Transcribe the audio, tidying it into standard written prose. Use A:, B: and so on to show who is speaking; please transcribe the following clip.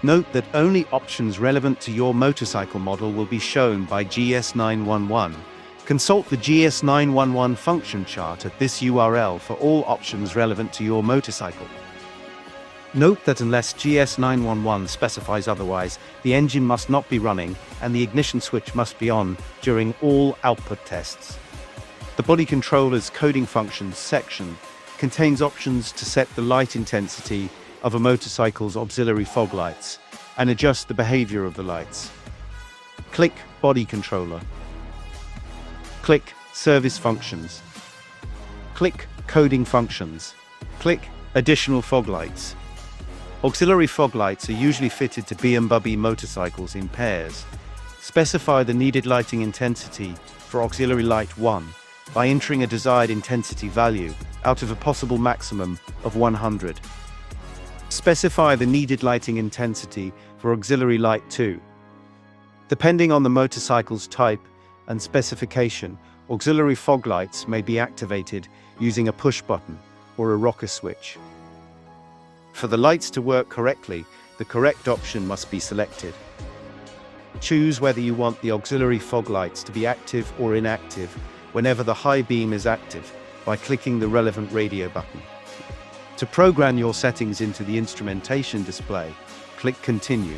A: Note that only options relevant to your motorcycle model will be shown by GS911. Consult the GS911 function chart at this URL for all options relevant to your motorcycle. Note that unless GS911 specifies otherwise, the engine must not be running and the ignition switch must be on during all output tests. The body controller's coding functions section contains options to set the light intensity of a motorcycle's auxiliary fog lights and adjust the behavior of the lights. Click Body Controller. Click Service Functions. Click Coding Functions. Click Additional Fog Lights. Auxiliary fog lights are usually fitted to BMW motorcycles in pairs. Specify the needed lighting intensity for auxiliary light 1 by entering a desired intensity value out of a possible maximum of 100. Specify the needed lighting intensity for auxiliary light 2. Depending on the motorcycle's type and specification, auxiliary fog lights may be activated using a push button or a rocker switch. For the lights to work correctly, the correct option must be selected. Choose whether you want the auxiliary fog lights to be active or inactive whenever the high beam is active by clicking the relevant radio button. To program your settings into the instrumentation display, click Continue.